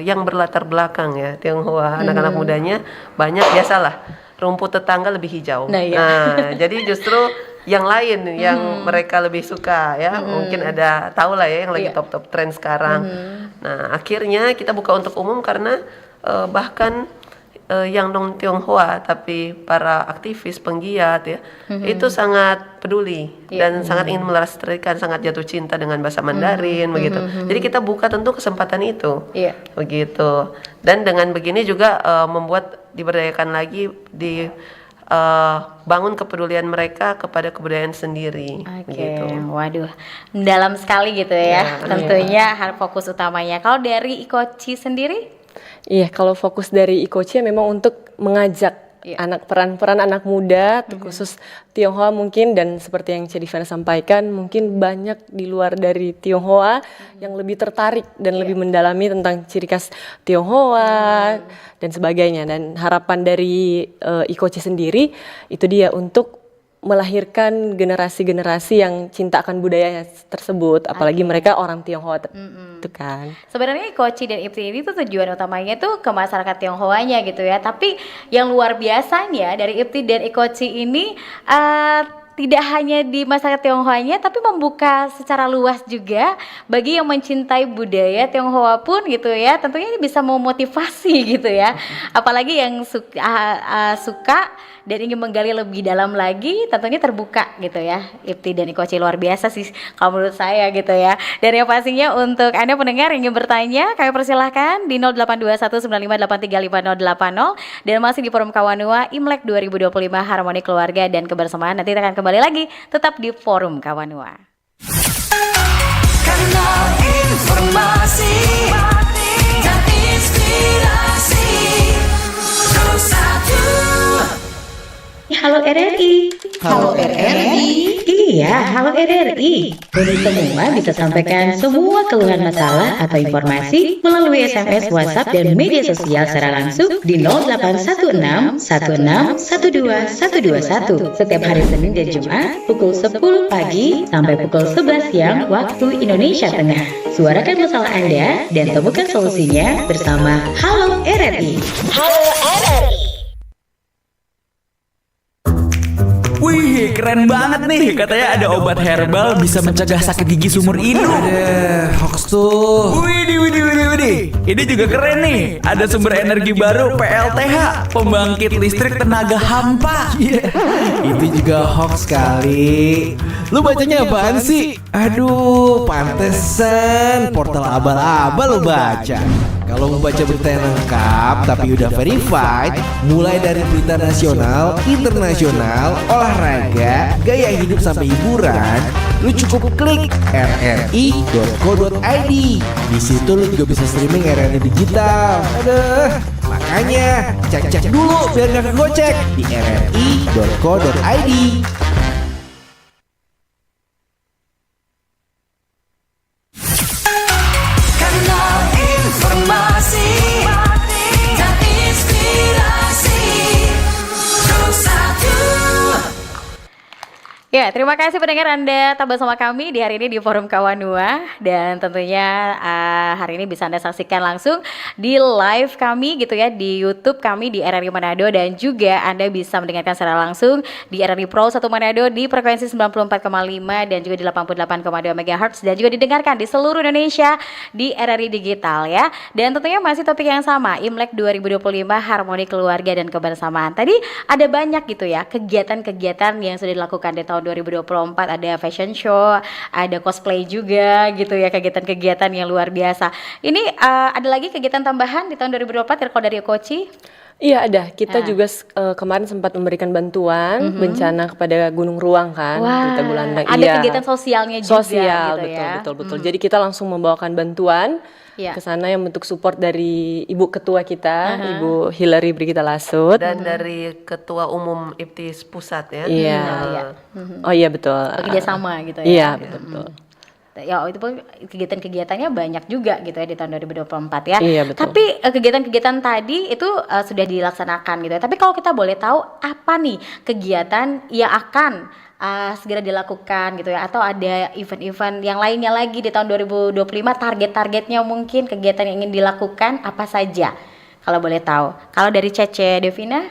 yang berlatar belakang ya Tionghoa, anak-anak mudanya banyak, biasalah rumput tetangga lebih hijau. Nah, iya. Jadi justru yang lain yang mereka lebih suka ya, mungkin ada tahu lah ya yang lagi Iya. top tren sekarang. Nah akhirnya kita buka untuk umum karena bahkan yang non Tionghoa tapi para aktivis penggiat ya itu sangat peduli dan sangat ingin melestarikan, sangat jatuh cinta dengan bahasa Mandarin begitu. Jadi kita buka tentu kesempatan itu. Iya. Begitu. Dan dengan begini juga membuat diberdayakan lagi, bangun kepedulian mereka kepada kebudayaan sendiri. Oke, Begitu. waduh, dalam sekali gitu ya. Ya, Tentunya fokus utamanya. Kalau dari Ikoci sendiri? Iya, kalau fokus dari Ikoci memang untuk mengajak peran-peran anak muda, khusus Tionghoa mungkin, dan seperti yang Cedivana sampaikan, mungkin banyak di luar dari Tionghoa yang lebih tertarik dan lebih mendalami tentang ciri khas Tionghoa dan sebagainya. Dan harapan dari IKOCI sendiri itu dia untuk melahirkan generasi-generasi yang cinta akan budaya tersebut, apalagi mereka orang Tionghoa itu kan. Sebenarnya IKOCI dan IPTI ini tuh tujuan utamanya tuh ke masyarakat Tionghoanya gitu ya. Tapi yang luar biasanya dari IPTI dan IKOCI ini tidak hanya di masyarakat Tionghoanya, tapi membuka secara luas juga bagi yang mencintai budaya Tionghoa pun gitu ya. Tentunya ini bisa memotivasi gitu ya. Apalagi yang suka dan ingin menggali lebih dalam lagi, tentunya terbuka gitu ya. IPTI dan IKOCI luar biasa sih kalau menurut saya gitu ya. Dan yang pastinya untuk Anda pendengar yang ingin bertanya, kami persilahkan di 082195835080 dan masih di Forum Kawanua Imlek 2025 Harmoni Keluarga dan Kebersamaan. Nanti kita akan kembali lagi tetap di Forum Kawanua. Karena informasi dan inspirasi satu. Halo RRI. Halo RRI. Iya, halo RRI. Untuk semua bisa sampaikan semua keluhan masalah atau informasi melalui SMS, WhatsApp, dan media sosial secara langsung di 0816 16 12 121 setiap hari Senin dan Jumat pukul 10 pagi sampai pukul 11 siang waktu Indonesia Tengah. Suarakan masalah Anda dan temukan solusinya bersama Halo RRI. Halo RRI. Wih, keren banget nih. Katanya ada obat herbal bisa mencegah sakit gigi sumur ini. Ada hoax tuh. Widih. Ini juga keren nih. Ada sumber energi baru PLTH, pembangkit listrik tenaga hampa. Itu juga hoax kali. Lu bacanya apaan sih? Aduh, pantesan portal abal-abal lu baca. Kalau mau baca berita yang lengkap tapi udah verified, mulai dari berita nasional, internasional, olahraga, gaya hidup sampai hiburan, lu cukup klik rri.co.id. Di situ lu juga bisa streaming RRI digital. Aduh, makanya cek dulu biar gak kegocek di rri.co.id. Informasi dan inspirasi satu. Ya, terima kasih pendengar Anda tetap bersama kami di hari ini di Forum Kawanua. Dan tentunya hari ini bisa Anda saksikan langsung di live kami gitu ya, di YouTube kami di RRI Manado. Dan juga Anda bisa mendengarkan secara langsung di RRI Pro 1 Manado di frekuensi 94,5 dan juga di 88,2 MHz. Dan juga didengarkan di seluruh Indonesia di RRI Digital ya. Dan tentunya masih topik yang sama, Imlek 2025 Harmoni Keluarga dan Kebersamaan. Tadi ada banyak gitu ya kegiatan-kegiatan yang sudah dilakukan di tahun 2024, ada fashion show, ada cosplay juga gitu ya, kegiatan-kegiatan yang luar biasa. Ini ada lagi kegiatan tambahan di tahun 2024 kalau dari IKOCI? Iya ada, kita juga kemarin sempat memberikan bantuan bencana kepada Gunung Ruang kan, di Tagulandang. Ada kegiatan sosialnya juga gitu ya. Betul. Jadi kita langsung membawakan bantuan ke sana yang bentuk support dari Ibu Ketua kita, Ibu Hillary Brigita Lasut. Dan dari Ketua Umum IPTI Pusat ya. Iya. Oh iya betul. Bekerja sama gitu ya. Iya betul. Ya itu pun kegiatan-kegiatannya banyak juga gitu ya di tahun 2024 ya. Iya betul. Tapi kegiatan-kegiatan tadi itu sudah dilaksanakan gitu ya. Tapi kalau kita boleh tahu apa nih kegiatan yang akan segera dilakukan gitu ya, atau ada event-event yang lainnya lagi di tahun 2025, target-targetnya mungkin kegiatan yang ingin dilakukan apa saja kalau boleh tahu. Kalau dari Cece Devina?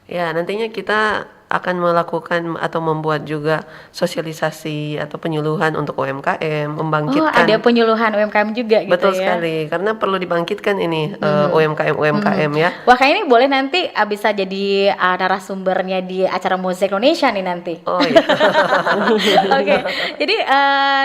Ya, nantinya kita akan melakukan atau membuat juga sosialisasi atau penyuluhan untuk UMKM, membangkitkan. Oh, ada penyuluhan UMKM juga gitu. Betul ya. sekali, karena perlu dibangkitkan ini UMKM ya. Wah, kayaknya ini boleh nanti bisa jadi narasumbernya di acara Mosaic Indonesia nih nanti. Oh iya. Oke. Jadi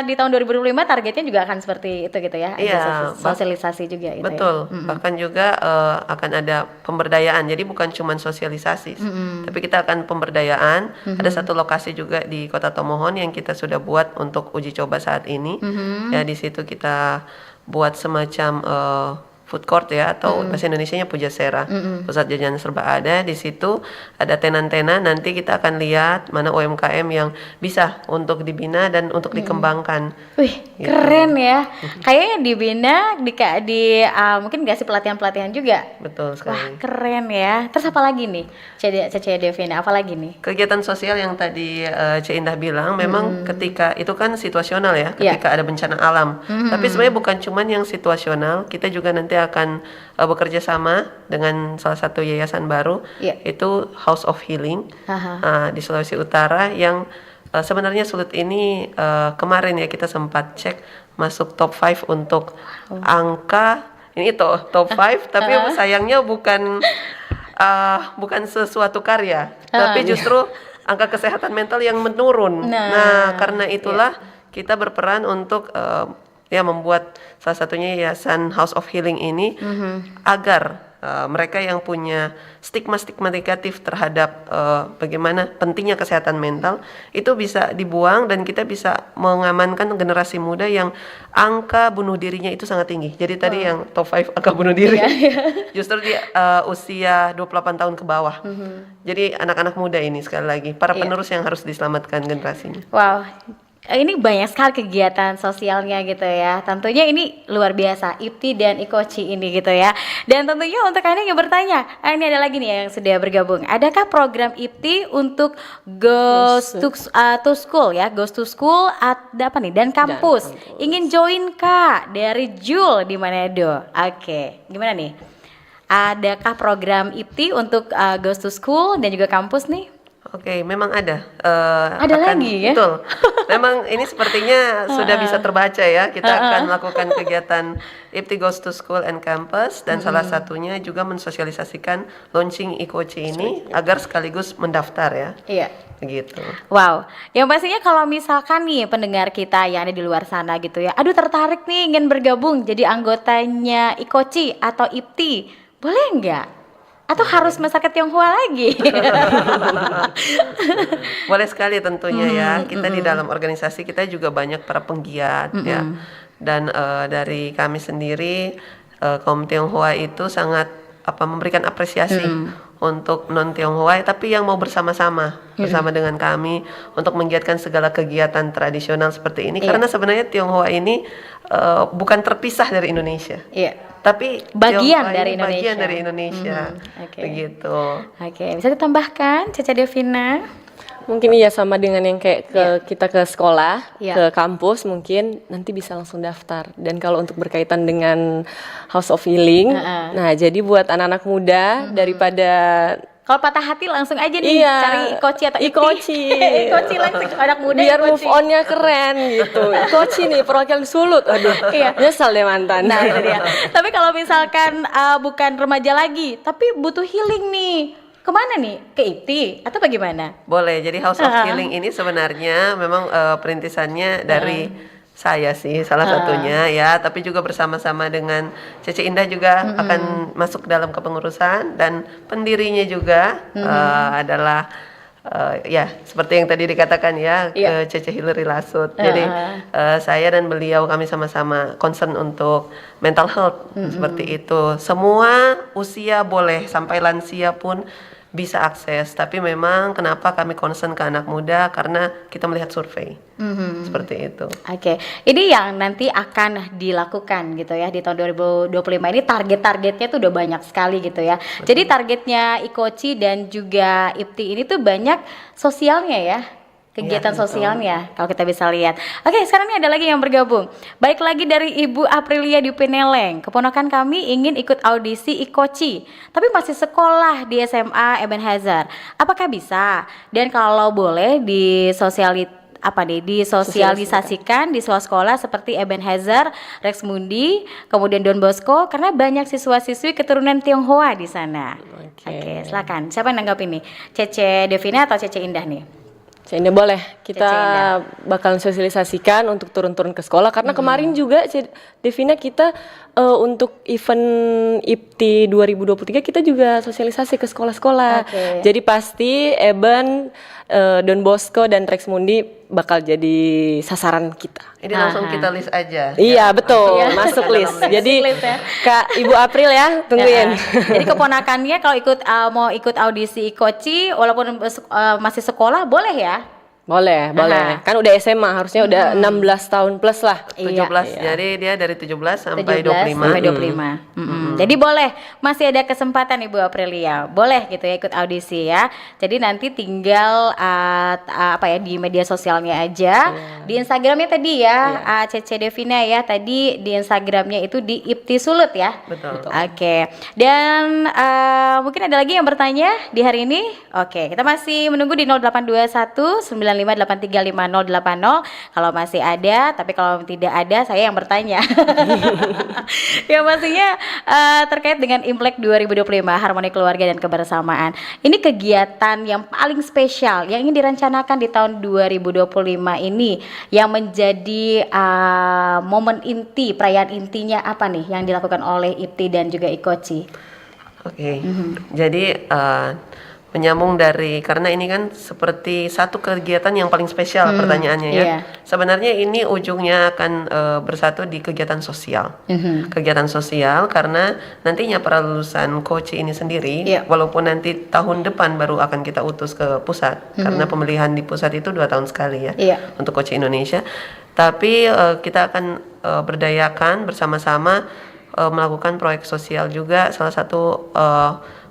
di tahun 2025 targetnya juga akan seperti itu gitu ya. Iya, sosialisasi juga gitu. Betul. Ya. Bahkan juga akan ada pemberdayaan. Jadi bukan cuma sosialisasi, tapi kita akan pemberdayaan. Ada satu lokasi juga di Kota Tomohon yang kita sudah buat untuk uji coba saat ini. Ya di situ kita buat semacam food court ya, atau bahasa Indonesianya Pujasera, pusat jajanan serba ada. Di situ ada tenan-tenan, nanti kita akan lihat mana UMKM yang bisa untuk dibina dan untuk dikembangkan. Wih, Gitu. keren ya. Kayaknya dibina mungkin dikasih pelatihan-pelatihan juga. Betul sekali. Wah, keren ya. Terus apa lagi nih? Cece Devina, apa lagi nih? Kegiatan sosial yang tadi Cik Indah bilang, memang ketika itu kan situasional ya, ketika ada bencana alam. Tapi sebenarnya bukan cuman yang situasional, kita juga nanti akan bekerja sama dengan salah satu yayasan baru, itu House of Healing di Sulawesi Utara yang sebenarnya Sulut ini kemarin ya kita sempat cek masuk top 5 untuk angka ini top 5, tapi sayangnya bukan sesuatu karya, tapi justru angka kesehatan mental yang menurun. Nah, karena itulah kita berperan untuk membuat salah satunya yayasan House of Healing ini agar mereka yang punya stigma-stigma negatif terhadap bagaimana pentingnya kesehatan mental itu bisa dibuang dan kita bisa mengamankan generasi muda yang angka bunuh dirinya itu sangat tinggi. Jadi tadi yang top 5 angka bunuh diri justru di usia 28 tahun ke bawah. Jadi anak-anak muda ini sekali lagi para penerus yang harus diselamatkan generasinya. Wow. Ini banyak sekali kegiatan sosialnya gitu ya. Tentunya ini luar biasa, IPTI dan IKOCI ini gitu ya. Dan tentunya untuk Anda yang bertanya, ini ada lagi nih yang sudah bergabung. Adakah program IPTI untuk Goes to School ya, Goes to School ada apa nih? Dan kampus. Ingin join Kak dari Jul di Manado. Oke, gimana nih? Adakah program IPTI untuk Goes to School dan juga kampus nih? Oke, memang ada. Ada lagi ya? Betul. Memang ini sepertinya sudah bisa terbaca ya. Kita akan melakukan kegiatan IPTI Goes to School and Campus dan salah satunya juga mensosialisasikan launching IKOCI ini agar sekaligus mendaftar ya. Iya. Begitu. Wow. Yang pastinya kalau misalkan nih pendengar kita yang ada di luar sana gitu ya, aduh tertarik nih ingin bergabung jadi anggotanya IKOCI atau IPTI, boleh nggak? Atau harus masyarakat Tionghoa lagi? Boleh sekali tentunya ya. Kita di dalam organisasi kita juga banyak para penggiat ya. Dan dari kami sendiri kaum Tionghoa itu sangat memberikan apresiasi untuk non Tionghoa tapi yang mau bersama-sama dengan kami untuk menggiatkan segala kegiatan tradisional seperti ini karena sebenarnya Tionghoa ini bukan terpisah dari Indonesia. Tapi bagian dari Indonesia. Begitu. Oke, bisa ditambahkan Cece Devina? Mungkin iya sama dengan yang kayak kita ke sekolah, ke kampus mungkin nanti bisa langsung daftar. Dan kalau untuk berkaitan dengan House of Healing, nah jadi buat anak-anak muda daripada kalau patah hati langsung aja nih cari IKOCI atau IKOCI. IKOCI langsung anak muda biar IKOCI. Move on-nya keren gitu. IKOCI nih perwakilan Sulut. Aduh. Nyesel deh mantan. Nah, itu dia. Tapi kalau misalkan bukan remaja lagi, tapi butuh healing nih. Kemana nih? Ke IPTI atau bagaimana? Boleh. Jadi House of Healing ini sebenarnya memang perintisannya dari saya sih salah satunya ya, tapi juga bersama-sama dengan Cece Indah juga akan masuk dalam kepengurusan dan pendirinya juga adalah seperti yang tadi dikatakan ya Cece Hillary Lasut. Jadi saya dan beliau kami sama-sama concern untuk mental health seperti itu. Semua usia boleh sampai lansia pun bisa akses, tapi memang kenapa kami concern ke anak muda karena kita melihat survei seperti itu. Oke, ini yang nanti akan dilakukan gitu ya di tahun 2025 ini target-targetnya tuh udah banyak sekali gitu ya. Betul. Jadi targetnya IKOCI dan juga IPTI ini tuh banyak sosialnya ya. Kegiatan sosialnya kalau kita bisa lihat. Oke, sekarang ini ada lagi yang bergabung. Baik lagi dari Ibu Aprilia di Peneleng. Keponakan kami ingin ikut audisi IKOCI, tapi masih sekolah di SMA Eben Hazar. Apakah bisa? Dan kalau boleh disosialisasikan di sekolah seperti Eben Hazar, Rex Mundi, kemudian Don Bosco karena banyak siswa-siswi keturunan Tionghoa di sana. Oke, silakan. Siapa yang nanggapin nih? Cece Devina atau Cece Indah nih? Indah boleh, kita bakalan sosialisasikan untuk turun-turun ke sekolah karena kemarin juga Devina kita untuk event IPTI 2023 kita juga sosialisasi ke sekolah-sekolah. Jadi pasti Eben, Don Bosco dan Rex Mundi bakal jadi sasaran kita. Ini langsung kita list aja. Iya betul, masuk list. Jadi list ya. Kak Ibu April ya, tungguin. Jadi keponakannya kalau mau ikut audisi Ikoci walaupun masih sekolah boleh ya? Boleh. Kan udah SMA, harusnya udah 16 tahun plus lah. 17. Jadi dia dari 17 sampai 25. Sampai 25. Jadi boleh, masih ada kesempatan Ibu Aprilia. Boleh gitu ya ikut audisi ya. Jadi nanti tinggal di media sosialnya aja. Di Instagramnya tadi ya, Cece Devina ya. Tadi di Instagramnya itu di Ipti Sulut ya. Betul. Oke. Dan mungkin ada lagi yang bertanya di hari ini? Oke, kita masih menunggu di 0821 95835080 kalau masih ada, tapi kalau tidak ada saya yang bertanya. Yang pastinya terkait dengan Imlek 2025, Harmoni Keluarga dan Kebersamaan. Ini kegiatan yang paling spesial yang ingin direncanakan di tahun 2025 ini, yang menjadi momen inti, perayaan intinya apa nih yang dilakukan oleh Ipti dan juga Ikoci? Oke. Jadi menyambung dari, karena ini kan seperti satu kegiatan yang paling spesial pertanyaannya ya. Sebenarnya ini ujungnya akan bersatu di kegiatan sosial. Kegiatan sosial karena nantinya para lulusan Koci ini sendiri, walaupun nanti tahun depan baru akan kita utus ke pusat, karena pemilihan di pusat itu 2 tahun sekali ya untuk Koci Indonesia. Tapi kita akan berdayakan bersama-sama melakukan proyek sosial juga, salah satu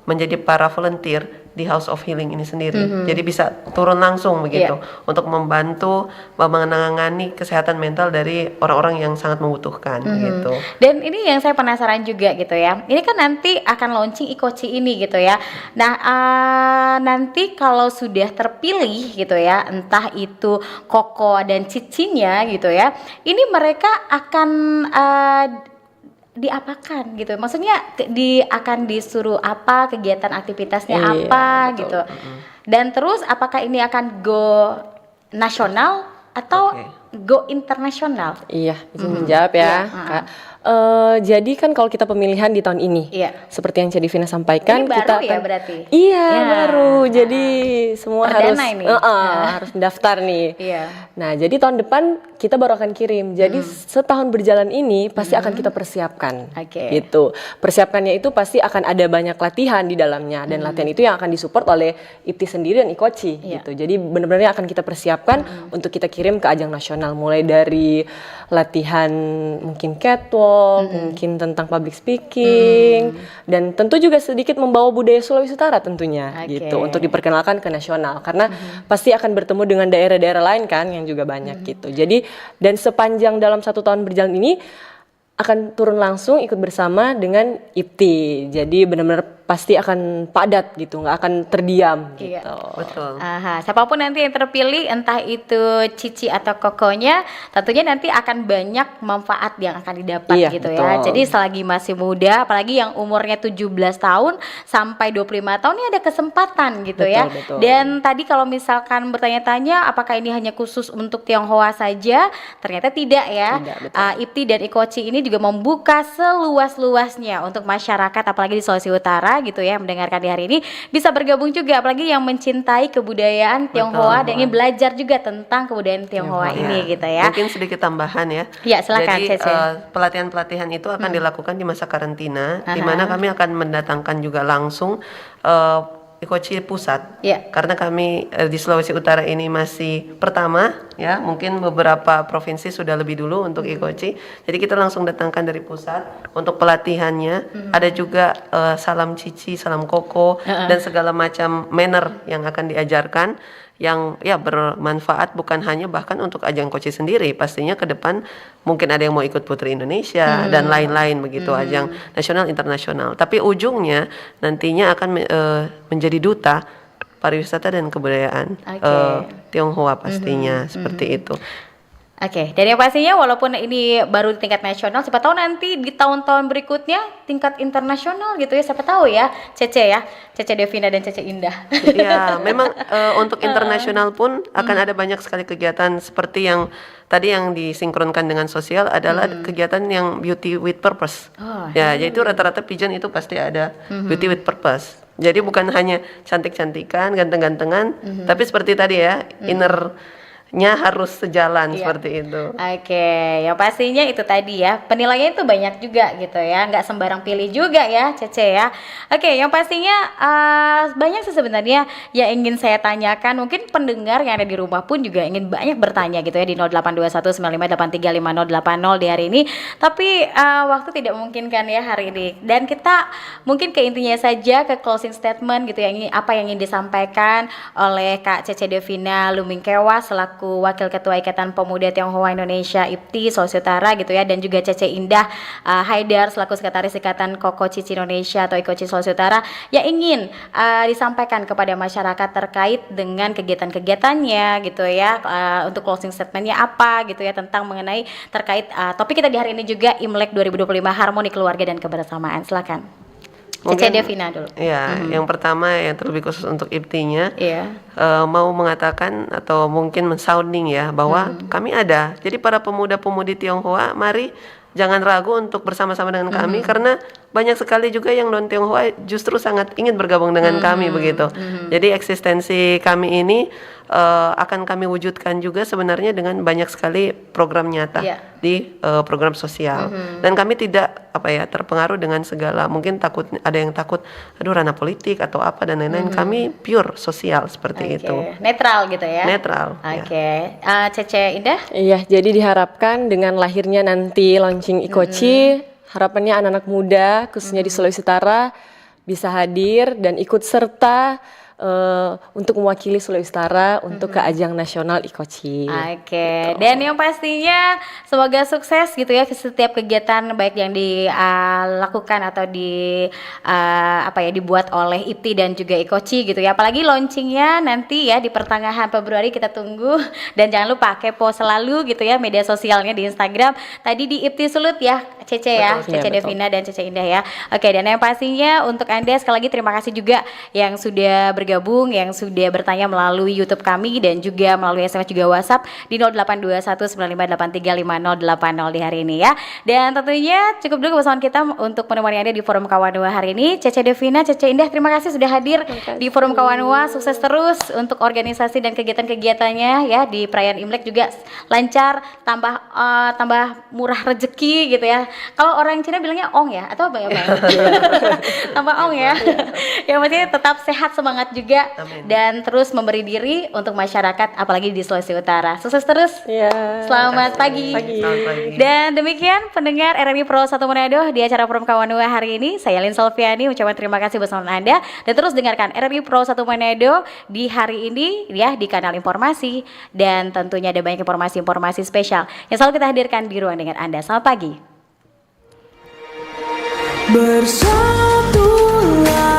menjadi para volunteer di House of Healing ini sendiri. Jadi bisa turun langsung begitu untuk membantu menangani kesehatan mental dari orang-orang yang sangat membutuhkan gitu. Dan ini yang saya penasaran juga gitu ya. Ini kan nanti akan launching Ikoci ini gitu ya. Nah, nanti kalau sudah terpilih gitu ya, entah itu Koko dan Cicinya gitu ya. Ini mereka akan diapakan gitu, maksudnya akan disuruh apa, kegiatan aktivitasnya apa betul. Gitu, dan terus apakah ini akan go nasional atau go internasional? Iya, izin menjawab ya, Kak. Jadi kan kalau kita pemilihan di tahun ini, seperti yang Cik Divina sampaikan, ini baru kita ya berarti? Iya, baru. Jadi semua Perdana harus ini. Harus mendaftar nih. Nah, jadi tahun depan kita baru akan kirim. Jadi setahun berjalan ini pasti akan kita persiapkan. Gitu. Persiapkannya itu pasti akan ada banyak latihan di dalamnya, dan latihan itu yang akan disupport oleh Ipti sendiri dan Ikoci gitu. Jadi benar-benar akan kita persiapkan untuk kita kirim ke ajang nasional, mulai dari latihan mungkin catwalk, mungkin tentang public speaking, dan tentu juga sedikit membawa budaya Sulawesi Utara tentunya gitu, untuk diperkenalkan ke nasional, karena pasti akan bertemu dengan daerah-daerah lain kan yang juga banyak gitu. Jadi dan sepanjang dalam 1 tahun berjalan ini akan turun langsung ikut bersama dengan Ipti. Jadi benar-benar pasti akan padat gitu, nggak akan terdiam gitu. Betul. Siapapun nanti yang terpilih, entah itu Cici atau Kokonya, tentunya nanti akan banyak manfaat yang akan didapat gitu betul. ya. Jadi selagi masih muda, apalagi yang umurnya 17 tahun sampai 25 tahun, ini ada kesempatan gitu ya. Betul. Dan tadi kalau misalkan bertanya-tanya apakah ini hanya khusus untuk Tionghoa saja, ternyata tidak ya. Ipti dan Ikoci ini juga membuka seluas-luasnya untuk masyarakat, apalagi di Sulawesi Utara gitu ya, mendengarkan di hari ini bisa bergabung juga, apalagi yang mencintai kebudayaan Tionghoa dan ingin belajar juga tentang kebudayaan Tionghoa ini gitu ya. Mungkin sedikit tambahan ya. Ya, silakan. Jadi pelatihan-pelatihan itu akan dilakukan di masa karantina, di mana kami akan mendatangkan juga langsung Ikoci pusat, karena kami di Sulawesi Utara ini masih pertama ya, mungkin beberapa provinsi sudah lebih dulu untuk Ikoci, jadi kita langsung datangkan dari pusat untuk pelatihannya. Ada juga salam cici, salam koko, dan segala macam manner yang akan diajarkan, yang ya bermanfaat bukan hanya bahkan untuk ajang Koci sendiri, pastinya ke depan mungkin ada yang mau ikut Putri Indonesia dan lain-lain begitu, ajang nasional internasional. Tapi ujungnya nantinya akan menjadi duta pariwisata dan kebudayaan Tionghoa pastinya, seperti itu. Dan yang pastinya walaupun ini baru di tingkat nasional, siapa tahu nanti di tahun-tahun berikutnya tingkat internasional gitu ya, siapa tahu ya, Cece ya, Cece Devina dan Cece Indah. Ya, memang untuk internasional pun akan ada banyak sekali kegiatan seperti yang tadi yang disinkronkan dengan sosial adalah kegiatan yang beauty with purpose. Yaitu rata-rata pigeon itu pasti ada beauty with purpose. Jadi bukan hanya cantik-cantikan, ganteng-gantengan, tapi seperti tadi ya, harus sejalan Iya. seperti itu. Oke, yang pastinya itu tadi ya, penilaiannya itu banyak juga gitu ya, nggak sembarang pilih juga ya Cece ya. Oke, yang pastinya banyak sih sebenarnya yang ingin saya tanyakan, mungkin pendengar yang ada di rumah pun juga ingin banyak bertanya gitu ya di 082195835080 di hari ini. Tapi waktu tidak memungkinkan ya hari ini, dan kita mungkin ke intinya saja, ke closing statement gitu ya, apa yang ingin disampaikan oleh Kak Cece Devina Lumingkewa selaku Wakil Ketua Ikatan Pemuda Tionghoa Indonesia IPTI Sulawesi Utara gitu ya, dan juga Cece Indah Haidar selaku Sekretaris Ikatan Koko Cici Indonesia atau IKOCI Sulawesi Utara, yang ingin disampaikan kepada masyarakat terkait dengan kegiatan-kegiatannya gitu ya, untuk closing statementnya apa gitu ya, tentang mengenai terkait topik kita di hari ini juga Imlek 2025 Harmoni Keluarga dan Kebersamaan. Silakan Cece Devina dulu. Iya, yang pertama yang terlebih khusus untuk IPTI-nya, Iya. mau mengatakan atau mungkin mensounding ya bahwa kami ada. Jadi para pemuda-pemudi Tionghoa, mari jangan ragu untuk bersama-sama dengan kami, karena banyak sekali juga yang non Tionghoa justru sangat ingin bergabung dengan kami begitu. Jadi eksistensi kami ini akan kami wujudkan juga sebenarnya dengan banyak sekali program nyata di program sosial. Dan kami tidak terpengaruh dengan segala, mungkin takut ada yang takut aduh ranah politik atau apa dan lain-lain. Kami pure sosial seperti itu. Netral gitu ya. Netral. Oke. Cece Indah? Iya, jadi diharapkan dengan lahirnya nanti launching IKOCI, harapannya anak-anak muda khususnya di Sulawesi Utara bisa hadir dan ikut serta untuk mewakili Sulawesi Utara untuk ke ajang nasional IKOCI. Oke, dan yang pastinya semoga sukses gitu ya setiap kegiatan baik yang dilakukan atau dibuat oleh IPTI dan juga IKOCI gitu ya. Apalagi launchingnya nanti ya di pertengahan Februari, kita tunggu, dan jangan lupa kepo selalu gitu ya media sosialnya di Instagram. Tadi di IPTI Sulut ya Cece ya, Betul, Cece betul. Devina dan Cece Indah ya. Oke, dan yang pastinya untuk Anda sekali lagi terima kasih juga yang sudah bergabung, yang sudah bertanya melalui YouTube kami dan juga melalui SMS juga WhatsApp di 082195835080 di hari ini ya. Dan tentunya cukup dulu kebersamaan kita untuk menemani Anda di Forum Kawanua hari ini. Cece Devina, Cece Indah, terima kasih sudah hadir di Forum Kawanua. Sukses terus untuk organisasi dan kegiatan-kegiatannya ya, di perayaan Imlek juga lancar, tambah murah rezeki gitu ya. Kalau orang Cina bilangnya ong ya, atau apa ya Bang? Tambah ong ya. Yang penting tetap sehat, semangat juga. Amin. Dan terus memberi diri untuk masyarakat apalagi di Sulawesi Utara. Sukses terus. Iya. Selamat pagi. Selamat pagi. Dan demikian pendengar RRI Pro 1 Manado di acara Forum Kawanua hari ini. Saya Lin Solviani ucapkan terima kasih bersama Anda, dan terus dengarkan RRI Pro 1 Manado di hari ini ya di kanal informasi, dan tentunya ada banyak informasi-informasi spesial yang selalu kita hadirkan di ruang dengar Anda. Selamat pagi. Bersatulah